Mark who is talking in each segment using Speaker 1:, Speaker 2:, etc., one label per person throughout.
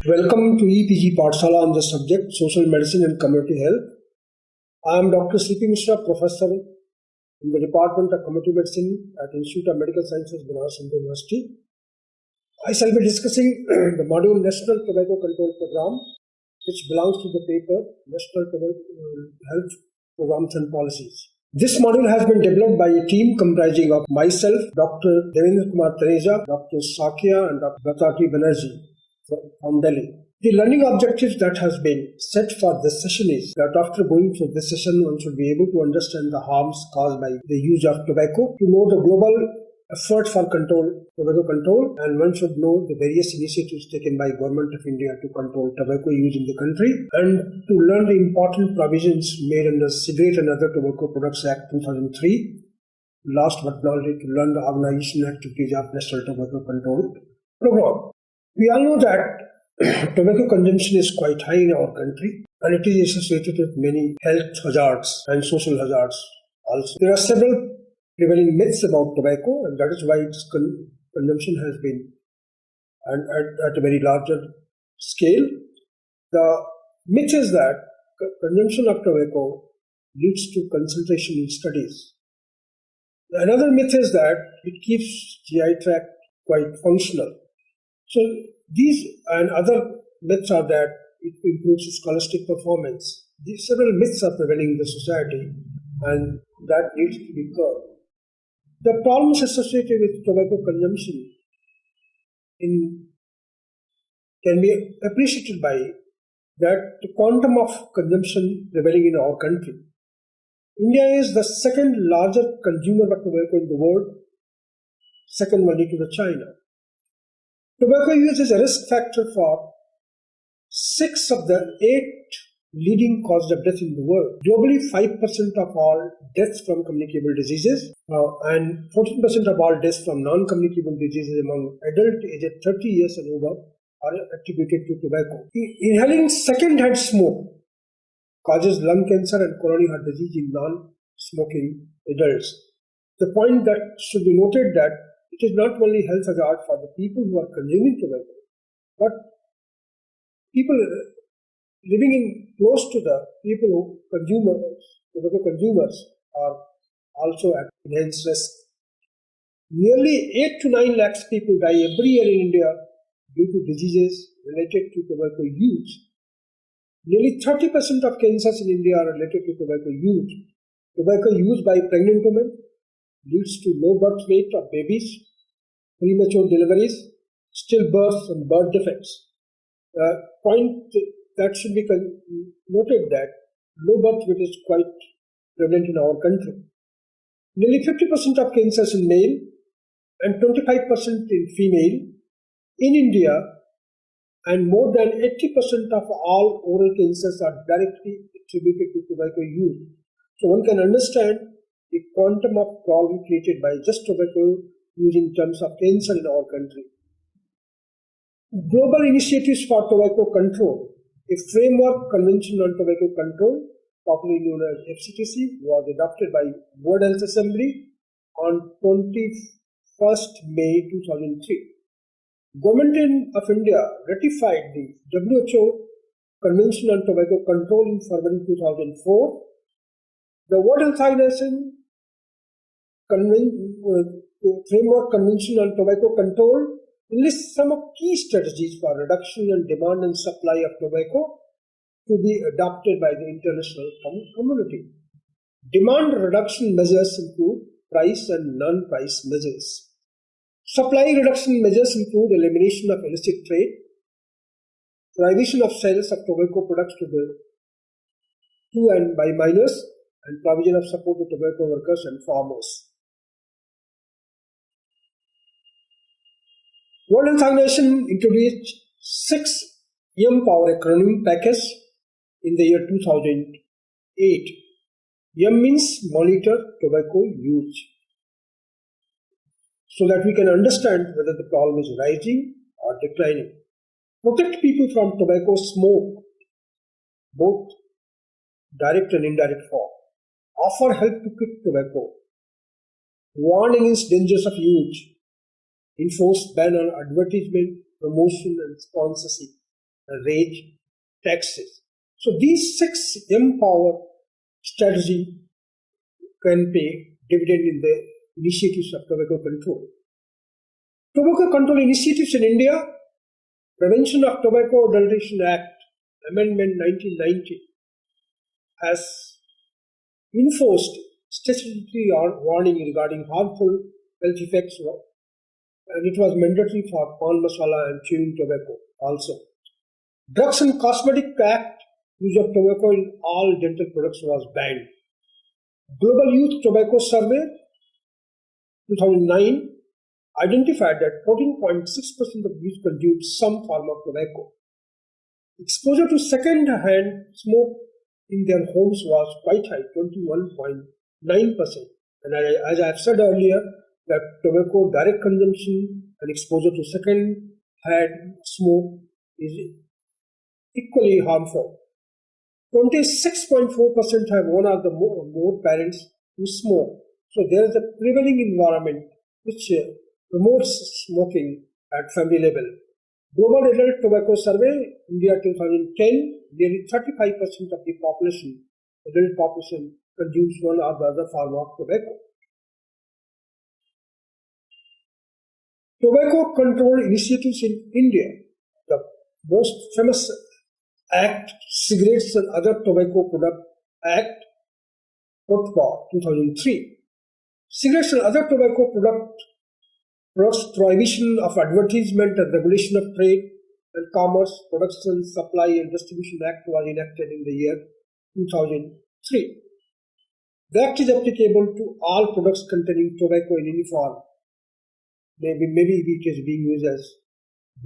Speaker 1: Welcome to EPG Pathshala on the subject Social Medicine and Community Health. I am Dr. C.P. Mishra, Professor in the Department of Community Medicine at Institute of Medical Sciences, Banaras Hindu University. I shall be discussing the module National Tobacco Control Program, which belongs to the paper National Tobacco Health Programs and Policies. This module has been developed by a team comprising of myself, Dr. Devendra Kumar Taneja, Dr. Sakya and Dr. Bhatati Banerjee from Delhi. The learning objectives that has been set for this session is that after going through this session, one should be able to understand the harms caused by the use of tobacco, to know the global effort for tobacco control, and one should know the various initiatives taken by Government of India to control tobacco use in the country, and to learn the important provisions made under Cigarette and Other Tobacco Products Act 2003. Last but not least, to learn the organization activities of National Tobacco Control Program. We all know that tobacco consumption is quite high in our country, and it is associated with many health hazards and social hazards also. There are several prevailing myths about tobacco, and that is why its consumption has been at a very larger scale. The myth is that consumption of tobacco leads to concentration in studies. Another myth is that it keeps GI tract quite functional. So these and other myths are that it improves scholastic performance. These several myths are prevailing in the society, and that needs to be curbed. The problems associated with tobacco consumption can be appreciated by that the quantum of consumption prevailing in our country. India is the second largest consumer of tobacco in the world, second only to the China. Tobacco use is a risk factor for 6 of the 8 leading causes of death in the world. Globally, 5% of all deaths from communicable diseases and 14% of all deaths from non-communicable diseases among adults aged 30 years and over are attributed to tobacco. Inhaling second-hand smoke causes lung cancer and coronary heart disease in non-smoking adults. The point that should be noted that it is not only health hazard for the people who are consuming tobacco, but people living in close to the people who tobacco consumers are also at enhanced risk. Nearly 8 to 9 lakhs people die every year in India due to diseases related to tobacco use. Nearly 30% of cancers in India are related to tobacco use. Tobacco use by pregnant women leads to low birth rate of babies, premature deliveries, stillbirths, and birth defects. Point that should be noted that low birth rate is quite prevalent in our country. Nearly 50% of cancers in male and 25% in female in India, and more than 80% of all oral cancers are directly attributed to tobacco use. So one can understand the quantum of problem created by just tobacco use in terms of cancer in our country. Global initiatives for tobacco control. A framework convention on tobacco control, popularly known as FCTC, was adopted by World Health Assembly on 21st May 2003. Government of India ratified the WHO Convention on Tobacco Control in February 2004. The World Health Organization Framework Convention on Tobacco Control lists some of key strategies for reduction in demand and supply of tobacco to be adopted by the international community. Demand reduction measures include price and non-price measures. Supply reduction measures include elimination of illicit trade, prohibition of sales of tobacco products to and by minors, and provision of support to tobacco workers and farmers. World Health Organization introduced 6 M-Power acronym package in the year 2008. M means monitor tobacco use, so that we can understand whether the problem is rising or declining. Protect people from tobacco smoke, both direct and indirect form. Offer help to quit tobacco. Warn against dangers of use. Enforce ban on advertisement, promotion and sponsorship. raise taxes. So these 6 M-Power strategy can pay dividend in the initiatives of tobacco control. Tobacco control initiatives in India: Prevention of Tobacco Adulteration Act, Amendment 1990, has enforced statutory warning regarding harmful health effects, and it was mandatory for pan masala and chewing tobacco also. Drugs and Cosmetic Act, use of tobacco in all dental products was banned. Global Youth Tobacco Survey 2009 identified that 14.6% of youth consumed some form of tobacco. Exposure to second-hand smoke in their homes was quite high, 21.9%. And as I have said earlier, that tobacco direct consumption and exposure to second-hand smoke is equally harmful. 26.4% have one or more parents who smoke. So there is a prevailing environment which promotes smoking at family level. Global Adult Tobacco Survey, India 2010, nearly 35% of the population, adult population, consumes one or the other form of tobacco. Tobacco control initiatives in India. The most famous act, Cigarettes and Other Tobacco Product Act, Kotba 2003. Cigarettes and other tobacco products prohibition of advertisement and regulation of trade and commerce, production, supply and distribution act was enacted in the year 2003. The act is applicable to all products containing tobacco in any form. Maybe it is being used as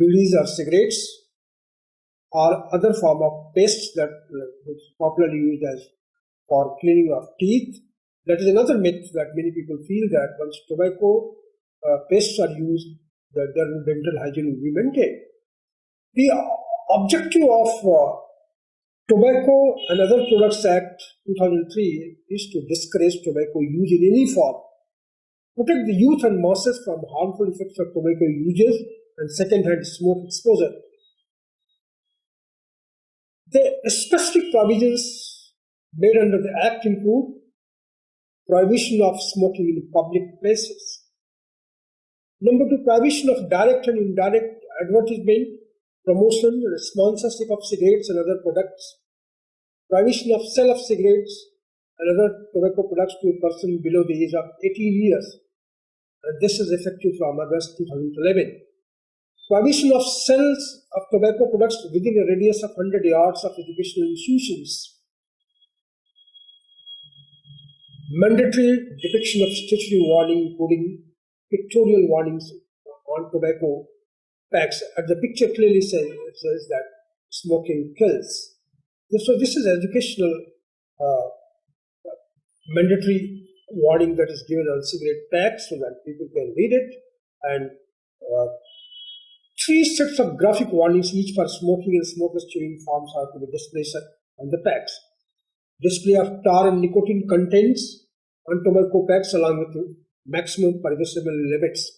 Speaker 1: bidis or cigarettes or other form of paste that is popularly used as for cleaning of teeth. That is another myth that many people feel that once tobacco pastes are used, that their dental hygiene will be maintained. The objective of Tobacco and Other Products Act 2003 is to discourage tobacco use in any form, protect the youth and masses from harmful effects of tobacco uses and second-hand smoke exposure. The specific provisions made under the Act include prohibition of smoking in public places. Number 2, prohibition of direct and indirect advertisement, promotion, and sponsorship of cigarettes and other products. Prohibition of sale of cigarettes and other tobacco products to a person below the age of 18 years. And this is effective from August 2011. Prohibition of sales of tobacco products within a radius of 100 yards of educational institutions. Mandatory depiction of statutory warning, including pictorial warnings on tobacco packs. And the picture clearly says that smoking kills. So this is educational mandatory warning that is given on cigarette packs so that people can read it. And 3 sets of graphic warnings, each for smoking and smokeless chewing forms, are to be displayed on the packs. Display of tar and nicotine contents on tobacco packs along with maximum permissible limits.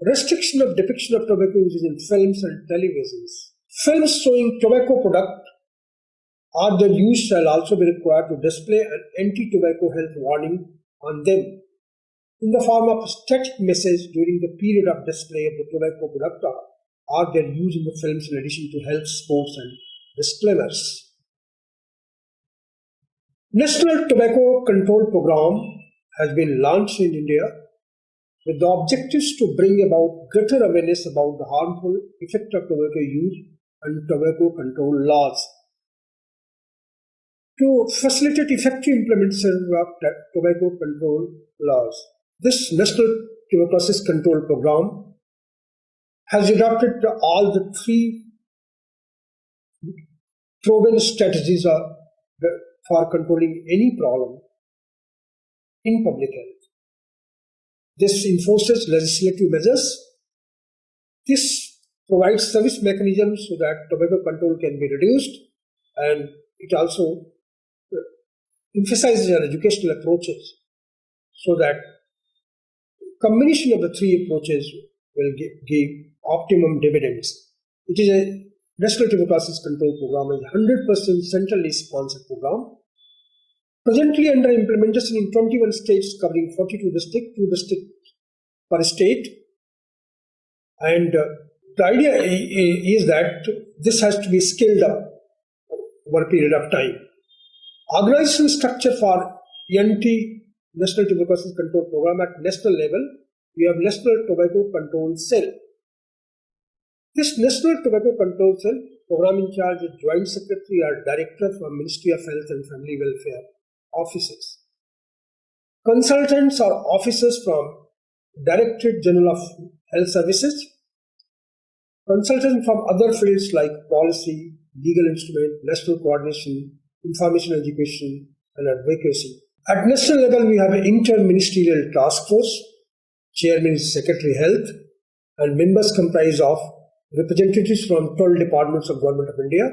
Speaker 1: Restriction of depiction of tobacco uses in films and televisions. Films showing tobacco product or their use shall also be required to display an anti-tobacco health warning on them in the form of a static message during the period of display of the tobacco product or their use in the films, in addition to health, sports and disclaimers. National Tobacco Control Program has been launched in India with the objectives to bring about greater awareness about the harmful effect of tobacco use and tobacco control laws. To facilitate effective implementation of tobacco control laws, this National Tuberculosis Control Program has adopted all the 3 proven strategies for controlling any problem in public health. This enforces legislative measures. This provides service mechanisms so that tobacco control can be reduced, and it also emphasizes on educational approaches so that combination of the 3 approaches will give optimum dividends. It is National Tuberculosis Control Program is a 100% centrally sponsored program. Presently under implementation in 21 states covering 42 districts, 2 districts per state. And the idea is that this has to be scaled up over a period of time. Organizational structure for NT, National Tuberculosis Control Program at national level, we have National Tobacco Control Cell. This National Tobacco Control Cell program in charge is Joint Secretary or Director from Ministry of Health and Family Welfare offices. Consultants are officers from Directorate General of Health Services, consultants from other fields like policy, legal instrument, national coordination, information education, and advocacy. At national level, we have an inter-ministerial task force, chairman is Secretary Health, and members comprise of representatives from 12 departments of Government of India,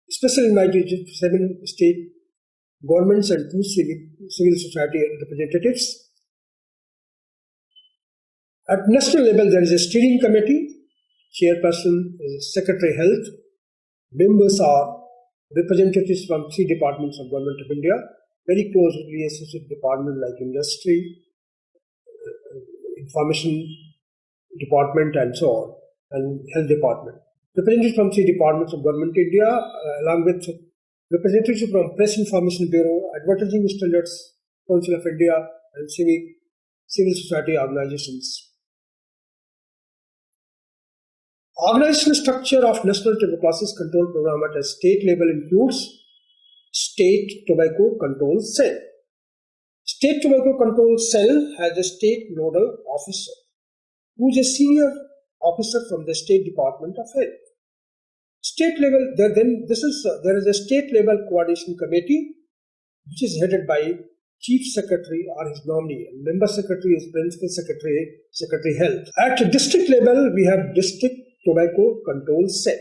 Speaker 1: special invited 7 state governments and 2 civil society representatives. At national level, there is a steering committee, chairperson is Secretary Health, members are representatives from 3 departments of Government of India, very closely associated departments like industry, information department and so on, and health department. Representatives from 3 departments of Government of India, along with representatives from Press Information Bureau, Advertising Standards Council of India, and civil society organizations. Organizational structure of National Tuberculosis Control Program at a state level includes State Tobacco Control Cell. State Tobacco Control Cell has a state nodal officer who is a senior officer from the State Department of Health. State level, there is a state level coordination committee which is headed by Chief Secretary or his nominee, and Member Secretary is Principal Secretary, Secretary Health. At district level, we have District Tobacco Control Cell,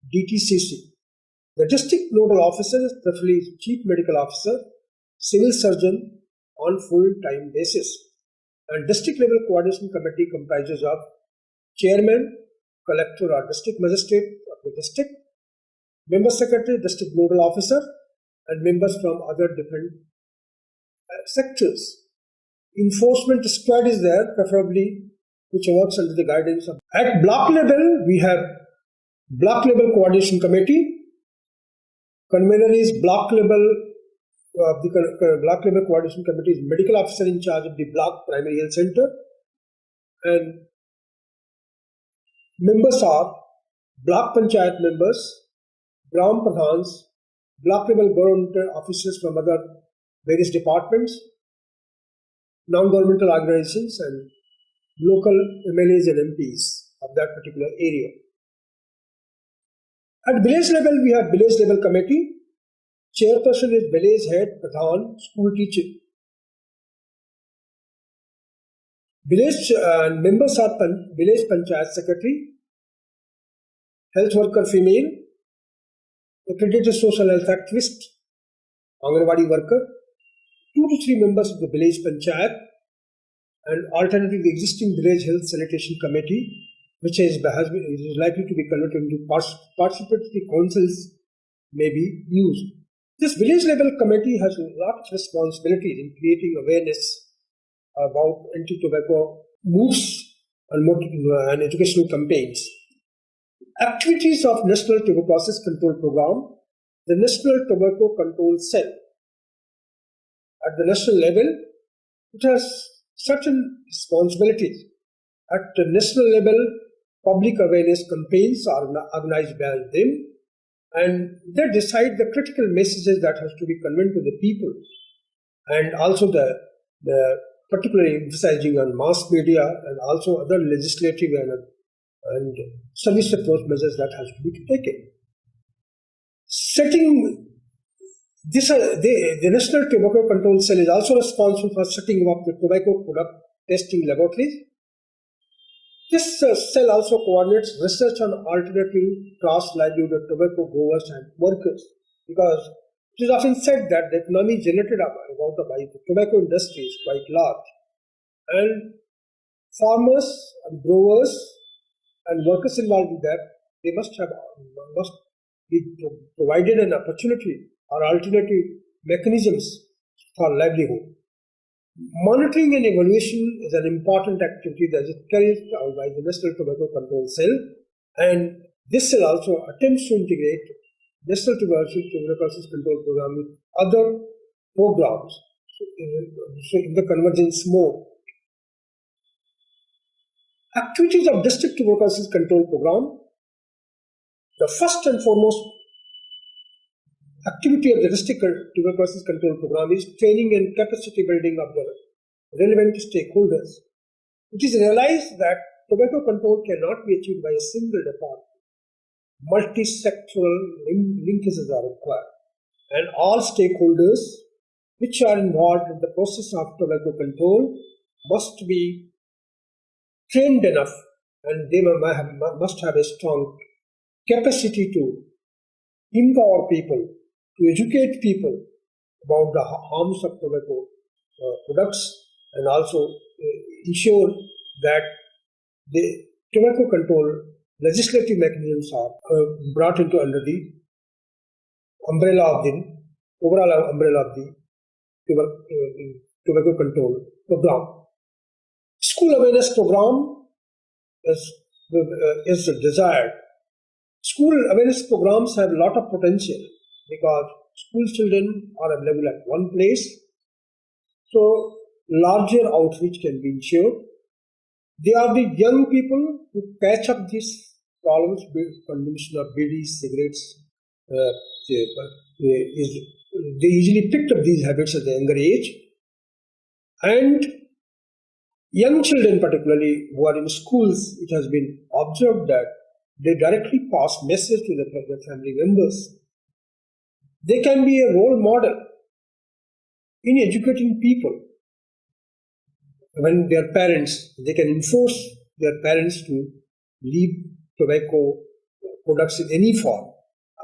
Speaker 1: DTCC. The district nodal officer is preferably Chief Medical Officer, Civil Surgeon on full-time basis. And district level coordination committee comprises of Chairman, Collector or District Magistrate of the district, Member Secretary, District Nodal Officer, and members from other different sectors. Enforcement squad is there, preferably which works under the guidance of. At block level, we have block level coordination committee. Convener is block level. The block level coordination committee is medical officer in charge of the block primary health center, and members are block panchayat members, gram pradhans, block level government officers from other various departments, non-governmental organizations, and local MLAs and MPs of that particular area. At village level, we have village level committee. Chairperson is village head, pradhan, school teacher. Village members are village panchayat secretary, health worker female, accredited social health activist, Anganwadi worker, 2 to 3 members of the village panchayat, and alternatively existing village health sanitation committee, which is likely to be converted into participatory councils may be used. This village level committee has a lot of responsibilities in creating awareness about anti-tobacco moves and educational campaigns. Activities of National Tuberculosis Control Program. The National Tobacco Control Cell. At the national level, it has certain responsibilities. At the national level, public awareness campaigns are organized by them, and they decide the critical messages that has to be conveyed to the people, and also the particularly emphasizing on mass media and also other legislative and service approach measures that has to be taken. The National Tobacco Control Cell is also responsible for setting up the tobacco product testing laboratories. This cell also coordinates research on alternative cross-livelihood of tobacco growers and workers, because it is often said that the economy generated by the tobacco industry is quite large, and farmers and growers and workers involved in that, they must be provided an opportunity or alternative mechanisms for livelihood. Monitoring and evaluation is an important activity that is carried out by the National Tobacco Control Cell, and this cell also attempts to integrate National Tuberculosis Control Program with other programs in the convergence mode. Activities of District Tuberculosis Control Program. The first and foremost activity of the District Tuberculosis Control Program is training and capacity building of the relevant stakeholders. It is realized that tobacco control cannot be achieved by a single department. Multi-sectoral linkages are required, and all stakeholders which are involved in the process of tobacco control must be trained enough, and they must have a strong capacity to empower people, to educate people about the harms of tobacco products, and also ensure that the tobacco control legislative mechanisms are brought into under the umbrella of the overall umbrella of the tobacco control program. School awareness program is desired. School awareness programs have a lot of potential because school children are available at one place, so larger outreach can be ensured. They are the young people who catch up these problems, consumption of bidi, cigarettes. They usually picked up these habits at a younger age, and young children, particularly who are in schools, it has been observed that they directly pass message to the family members. They can be a role model in educating people. When their parents, they can enforce their parents to leave tobacco products in any form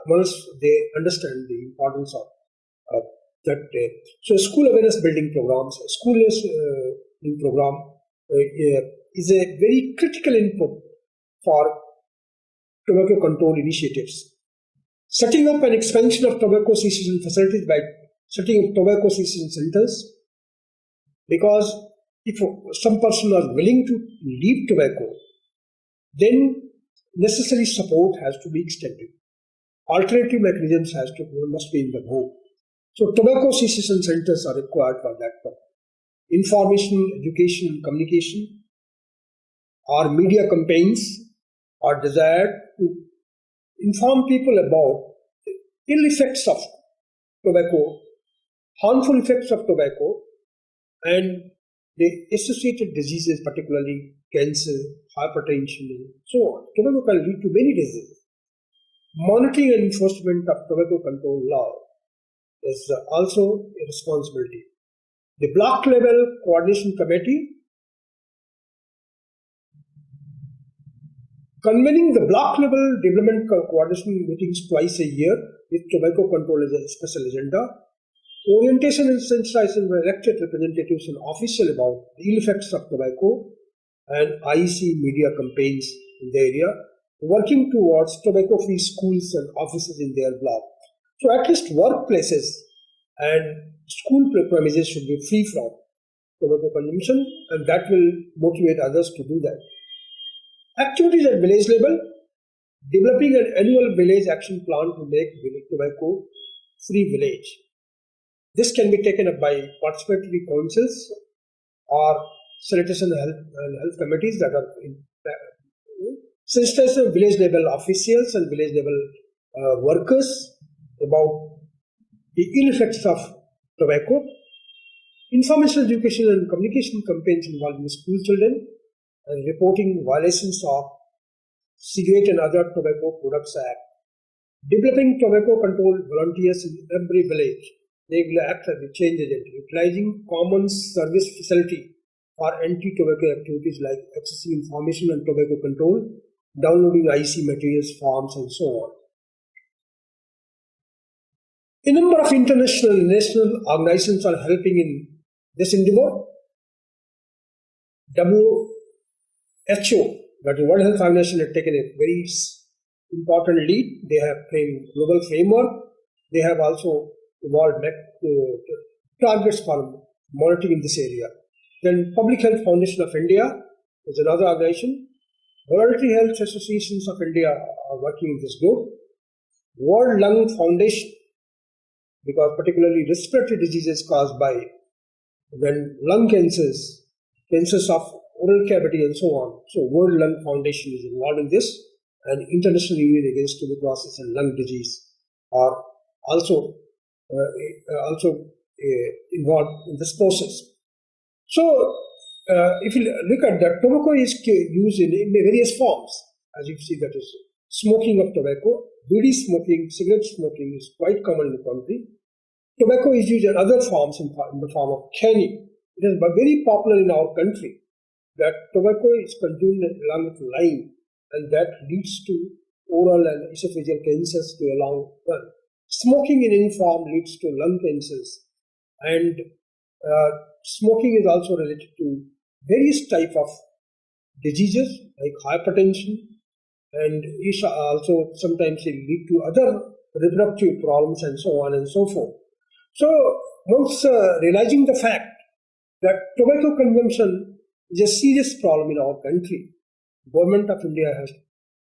Speaker 1: once they understand the importance of that. So school awareness building programs, school program is a very critical input for tobacco control initiatives. Setting up an expansion of tobacco cessation facilities by setting up tobacco cessation centers, because if some person is willing to leave tobacco, then necessary support has to be extended. Alternative mechanisms must be in the move. So tobacco cessation centers are required for that purpose. Information, education, and communication or media campaigns are desired to inform people about the ill effects of tobacco, harmful effects of tobacco, and the associated diseases, particularly cancer, hypertension, and so on. Tobacco can lead to many diseases. Monitoring and enforcement of tobacco control law is also a responsibility. The block level coordination committee, convening the block level development coordination meetings twice a year with tobacco control as a special agenda. Orientation and sensitization by elected representatives and officials about the ill effects of tobacco, and IEC media campaigns in the area, working towards tobacco-free schools and offices in their block. So at least workplaces and school premises should be free from tobacco consumption, and that will motivate others to do that. Activities at village level, developing an annual village action plan to make tobacco-free village. This can be taken up by participatory councils or sanitation and health committees that are in sensitization of village level officials and village level workers about the ill effects of tobacco. Information, education, and communication campaigns involving school children, and reporting violations of Cigarette and Other Tobacco Products Act. Developing tobacco control volunteers in every village. They will act as a change agent, utilizing common service facility for anti-tobacco activities like accessing information on tobacco control, downloading IC materials, forms, and so on. A number of international and national organizations are helping in this endeavor. WHO But the World Health Organization had taken a very important lead. They have framed global framework. They have also evolved targets for monitoring in this area. Then Public Health Foundation of India is another organization. Voluntary Health Associations of India are working in this group. World Lung Foundation, because particularly respiratory diseases caused by when lung cancers of oral cavity and so on. So World Lung Foundation is involved in this, and International Union Against Tuberculosis and Lung Disease are also involved in this process. So if you look at that, tobacco is used in various forms. As you see, that is smoking of tobacco, bidi smoking, cigarette smoking is quite common in the country. Tobacco is used in other forms in the form of canning. It is very popular in our country that tobacco is consumed along with lime, and that leads to oral and esophageal cancers to a long run. Smoking in any form leads to lung cancers, and smoking is also related to various types of diseases like hypertension, and is also sometimes it lead to other reproductive problems and so on and so forth. So once realizing the fact that tobacco consumption is a serious problem in our country, Government of India has,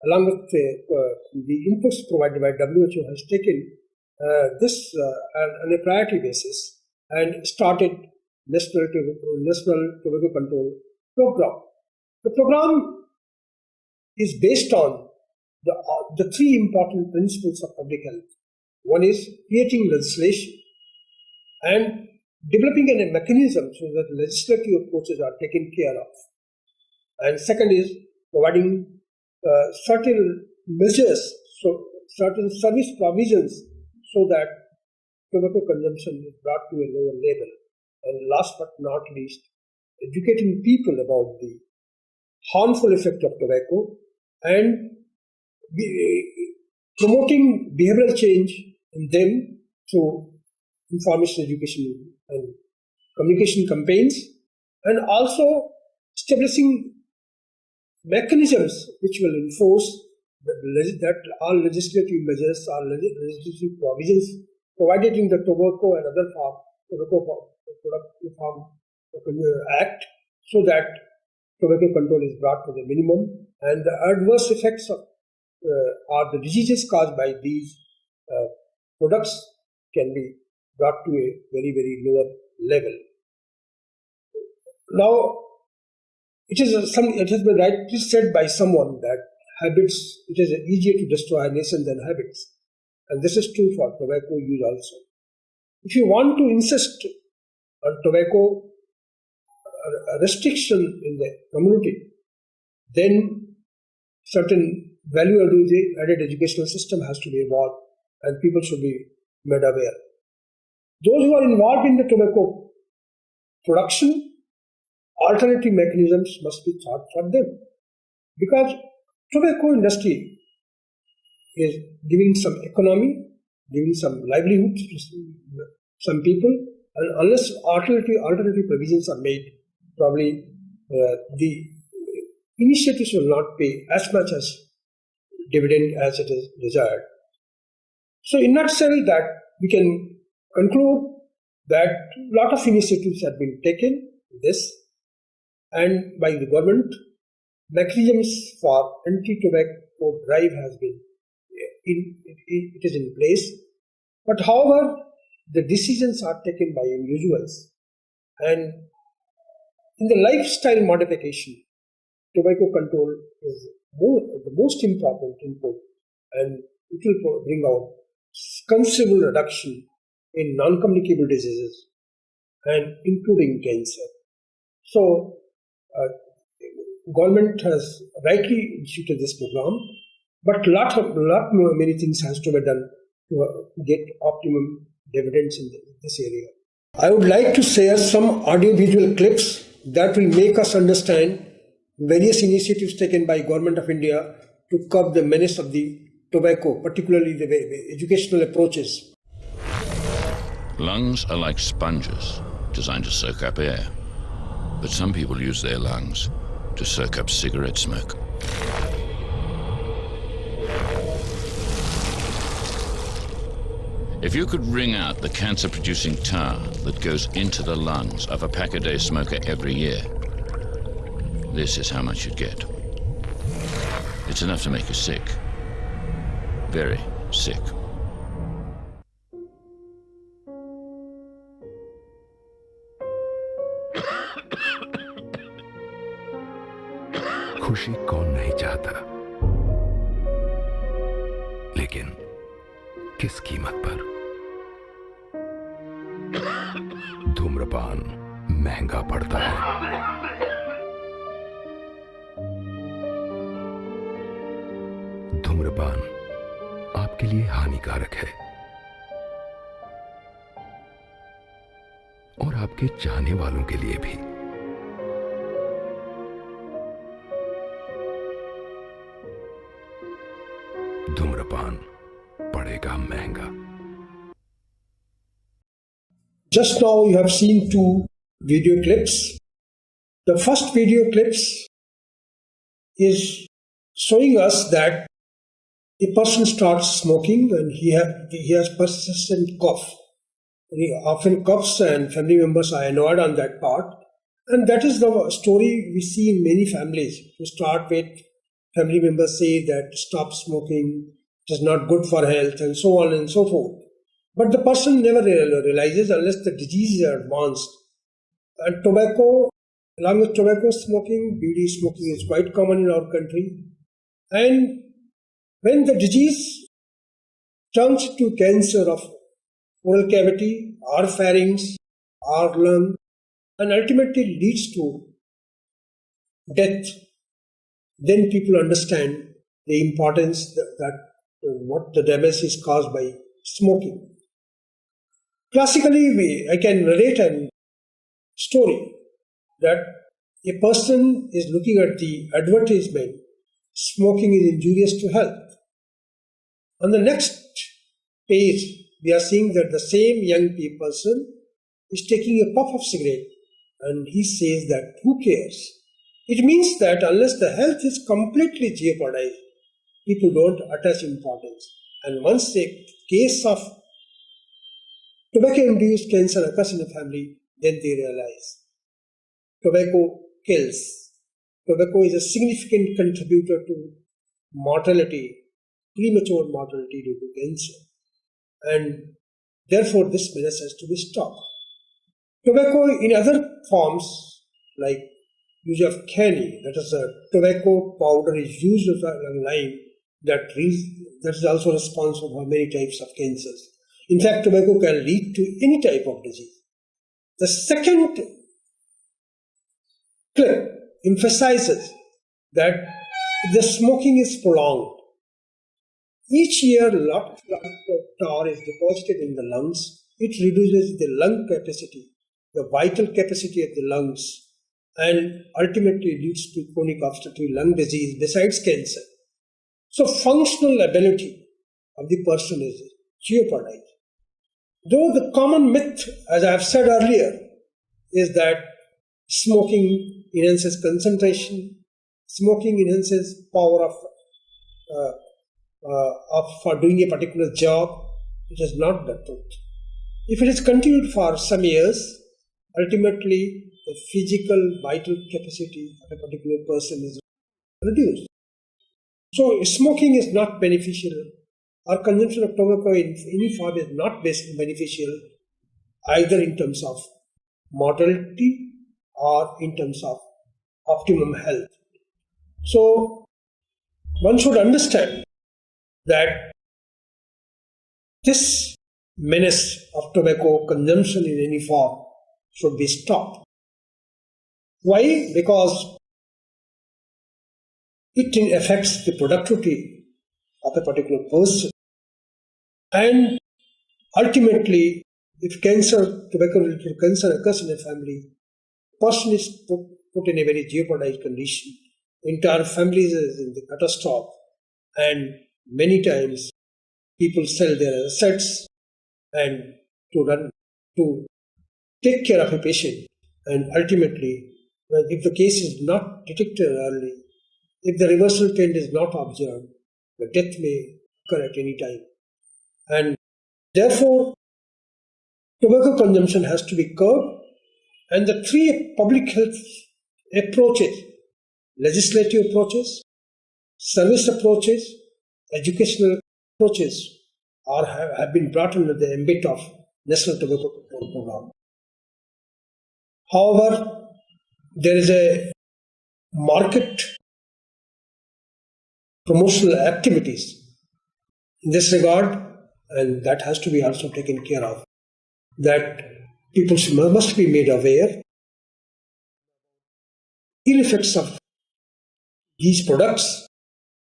Speaker 1: along with the inputs provided by WHO, has taken this on a priority basis and started National Tobacco Control Program. The program is based on the three important principles of public health. One is creating legislation and developing a mechanism so that legislative approaches are taken care of. And second is providing certain measures, so certain service provisions so that tobacco consumption is brought to a lower level. And last but not least, educating people about the harmful effect of tobacco and promoting behavioral change in them through information, education, and communication campaigns, and also establishing mechanisms which will enforce that all legislative measures or legislative provisions provided in the Tobacco and other Act, so that tobacco control is brought to the minimum, and the adverse effects of or the diseases caused by these products can be brought to a very, very lower level. Now, it has been rightly said by someone that it is easier to destroy a nation than habits, and this is true for tobacco use also. If you want to insist on tobacco restriction in the community, then certain value-added educational system has to be involved, and people should be made aware. Those who are involved in the tobacco production, alternative mechanisms must be thought for them, because tobacco industry is giving some economy, giving some livelihood to some people, and unless alternative provisions are made, probably the initiatives will not pay as much as dividend as it is desired. So in nutshell, that we can conclude that a lot of initiatives have been taken this and by the government. Mechanisms for anti-tobacco drive has been it is in place, but however the decisions are taken by individuals, and in the lifestyle modification, tobacco control is the most important input, and it will bring out considerable reduction in non-communicable diseases and including cancer. So government has rightly instituted this program, but many things has to be done to get optimum dividends in this area. I would like to share some audio-visual clips that will make us understand various initiatives taken by Government of India to curb the menace of the tobacco, particularly the educational approaches.
Speaker 2: Lungs are like sponges designed to soak up air, but some people use their lungs to soak up cigarette smoke. If you could wring out the cancer-producing tar that goes into the lungs of a pack-a-day smoker every year, this is how much you'd get. It's enough to make you sick. Very sick.
Speaker 3: खुशी कौन नहीं चाहता, लेकिन किस कीमत पर? धूम्रपान महंगा पड़ता है। धूम्रपान आपके लिए हानिकारक है और आपके चाहने वालों के लिए भी। धूम्रपान पड़ेगा महंगा।
Speaker 1: Just now you have seen two video clips. The first video clips is showing us that a person starts smoking and he has persistent cough. He often coughs and family members are annoyed on that part. And that is the story we see in many families. To start with, family members say that stop smoking, it is not good for health, and so on and so forth. But the person never realizes unless the disease is advanced. And tobacco, along with tobacco smoking, BD smoking is quite common in our country. And when the disease turns to cancer of oral cavity, or pharynx, or lung, and ultimately leads to death, then people understand the importance that what the damage is caused by smoking. Classically, I can relate a story that a person is looking at the advertisement, smoking is injurious to health. On the next page, we are seeing that the same young person is taking a puff of cigarette and he says that who cares? It means that unless the health is completely jeopardized, people don't attach importance. And once a case of tobacco-induced cancer occurs in a family, then they realize tobacco kills. Tobacco is a significant contributor to mortality, premature mortality due to cancer. And therefore, this menace has to be stopped. Tobacco in other forms, like use of canny, that is a tobacco powder is used as a lime that is also responsible for many types of cancers. In fact, tobacco can lead to any type of disease. The second clip emphasizes that the smoking is prolonged. Each year, a lot of tar is deposited in the lungs. It reduces the lung capacity, the vital capacity of the lungs, and ultimately leads to chronic obstructive lung disease besides cancer. So functional ability of the person is jeopardized. Though the common myth, as I have said earlier, is that smoking enhances concentration, smoking enhances power for doing a particular job, it is not the truth. If it is continued for some years, ultimately the physical vital capacity of a particular person is reduced. So smoking is not beneficial, or consumption of tobacco in any form is not beneficial either in terms of mortality or in terms of optimum health. So one should understand that this menace of tobacco consumption in any form should be stopped. Why? Because it affects the productivity of a particular person. And ultimately, if tobacco-related cancer occurs in a family, the person is put in a very jeopardized condition. Entire families is in the catastrophe. And many times, people sell their assets and to take care of a patient. And ultimately, if the case is not detected early, if the reversal trend is not observed, the death may occur at any time. And therefore, tobacco consumption has to be curbed, and the three public health approaches, legislative approaches, service approaches, educational approaches have been brought under the ambit of National Tobacco Control Program. However, there is a market promotional activities in this regard, and that has to be also taken care of. That people must be made aware ill effects of these products,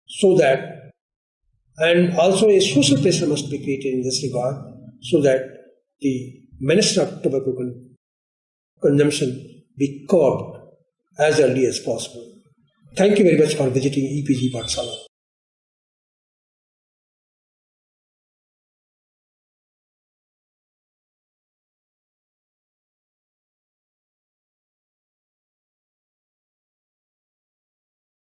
Speaker 1: so that, and also a social pressure must be created in this regard, so that the menace of tobacco consumption be curbed as early as possible. Thank you very much for visiting EPG Pathshala.